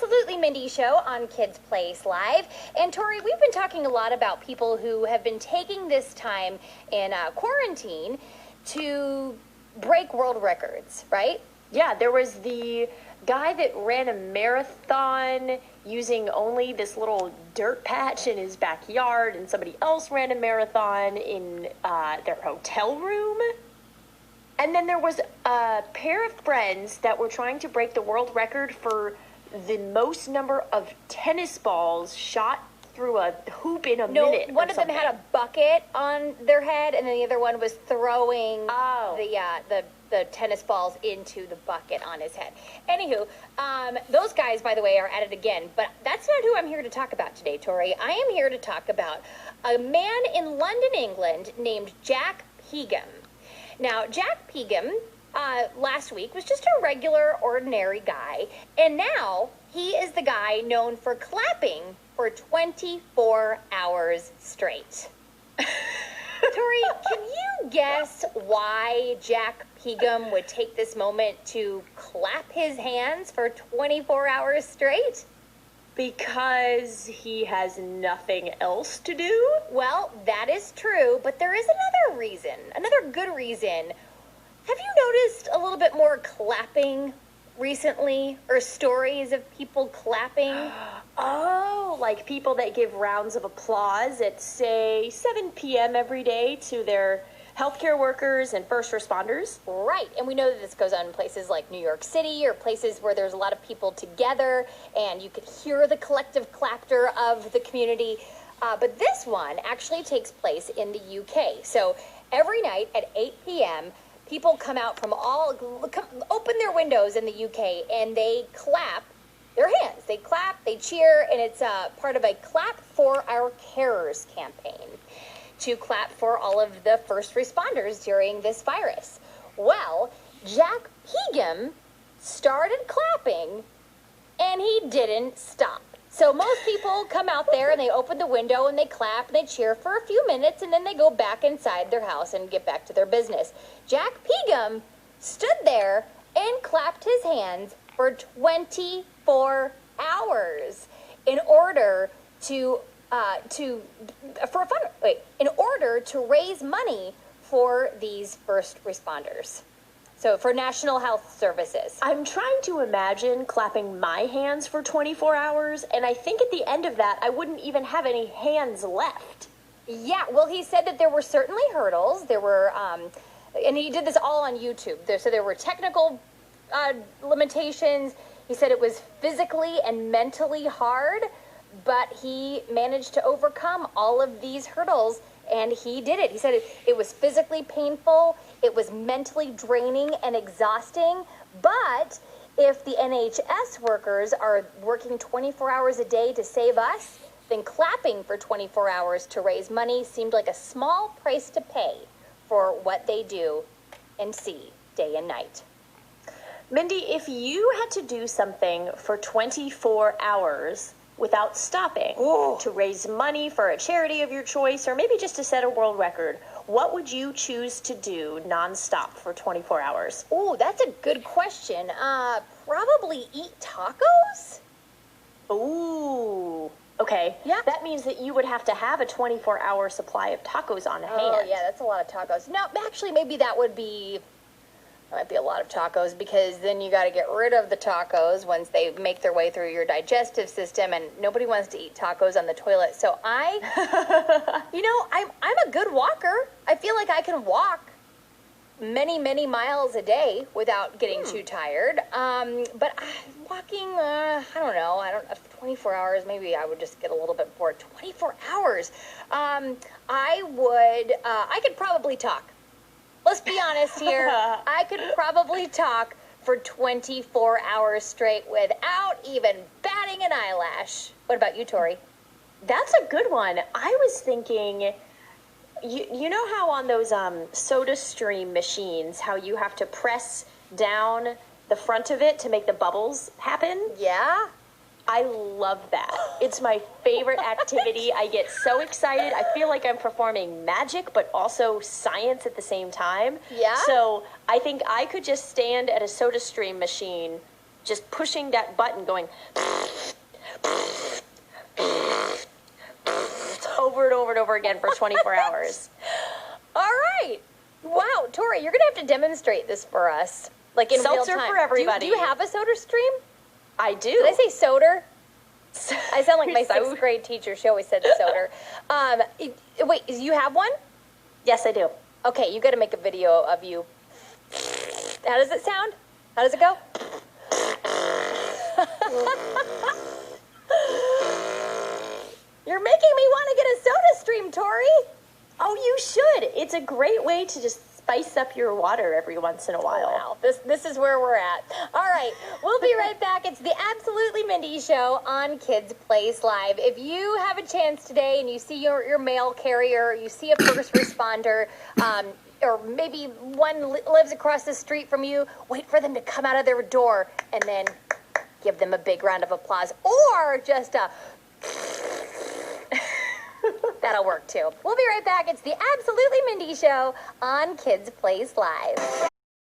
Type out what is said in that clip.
Absolutely Mindy show on Kids Place Live. And Tori, we've been talking a lot about people who have been taking this time in quarantine to break world records, right? Yeah, there was the guy that ran a marathon using only this little dirt patch in his backyard, and somebody else ran a marathon in their hotel room. And then there was a pair of friends that were trying to break the world record for the most number of tennis balls shot through a hoop in a minute. One of them had a bucket on their head, and then the other one was throwing the tennis balls into the bucket on his head. Anywho, those guys, by the way, are at it again. But that's not who I'm here to talk about today, Tori. I am here to talk about a man in London, England, named Jack Pegham. Now, Jack Pegham, last week, was just a regular, ordinary guy. And now, he is the guy known for clapping for 24 hours straight. Tori, can you guess why Jack Pegham would take this moment to clap his hands for 24 hours straight? Because he has nothing else to do? Well, that is true, but there is another reason, another good reason. Have you noticed a little bit more clapping recently, or stories of people clapping? Oh, like people that give rounds of applause at, say, 7 p.m. every day to their healthcare workers and first responders. Right, and we know that this goes on in places like New York City, or places where there's a lot of people together, and you could hear the collective laughter of the community. But this one actually takes place in the UK. So every night at 8 p.m., people come out from open their windows in the UK, and they clap their hands. They clap, they cheer, and it's part of a Clap for Our Carers campaign to clap for all of the first responders during this virus. Well, Jack Pegham started clapping, and he didn't stop. So most people come out there and they open the window and they clap and they cheer for a few minutes, and then they go back inside their house and get back to their business. Jack Pegham stood there and clapped his hands for 24 hours in order to raise money for these first responders. So for National Health Services. I'm trying to imagine clapping my hands for 24 hours, and I think at the end of that, I wouldn't even have any hands left. Yeah, well, he said that there were certainly hurdles. There were, and he did this all on YouTube. So there were technical limitations. He said it was physically and mentally hard, but he managed to overcome all of these hurdles, and he did it. He said it was physically painful, it was mentally draining and exhausting, but if the NHS workers are working 24 hours a day to save us, then clapping for 24 hours to raise money seemed like a small price to pay for what they do and see day and night. Mindy, if you had to do something for 24 hours without stopping to raise money for a charity of your choice, or maybe just to set a world record, what would you choose to do nonstop for 24 hours? Oh, that's a good question. Probably eat tacos? Ooh, okay. Yeah. That means that you would have to have a 24-hour supply of tacos on hand. Oh, yeah, that's a lot of tacos. No, actually, maybe that might be a lot of tacos, because then you got to get rid of the tacos once they make their way through your digestive system, and nobody wants to eat tacos on the toilet. So I'm a good walker. I feel like I can walk many, many miles a day without getting too tired. But walking, I don't know. 24 hours, maybe I would just get a little bit bored. 24 hours. I could probably talk. Let's be honest here. I could probably talk for 24 hours straight without even batting an eyelash. What about you, Tori? That's a good one. I was thinking, you know how on those soda stream machines, how you have to press down the front of it to make the bubbles happen? Yeah. I love that. It's my favorite activity. I get so excited. I feel like I'm performing magic, but also science at the same time. Yeah. So I think I could just stand at a soda stream machine just pushing that button, going over and over and over again for 24 hours. All right. Wow, Tori, you're going to have to demonstrate this for us. Like in real Seltzer time. for everybody. Do you have a soda stream? I do. Did I say soda? I sound like my sixth grade teacher. She always said soda. Wait, you have one? Yes, I do. Okay, you got to make a video of you. How does it sound? How does it go? You're making me want to get a soda stream, Tori. Oh, you should. It's a great way to just spice up your water every once in a while. Wow, this is where we're at. All right, we'll be right back. It's the Absolutely Mindy Show on Kids Place Live. If you have a chance today and you see your mail carrier, you see a first responder, or maybe one lives across the street from you, wait for them to come out of their door and then give them a big round of applause, or just a... That'll work too. We'll be right back. It's the Absolutely Mindy Show on Kids Place Live.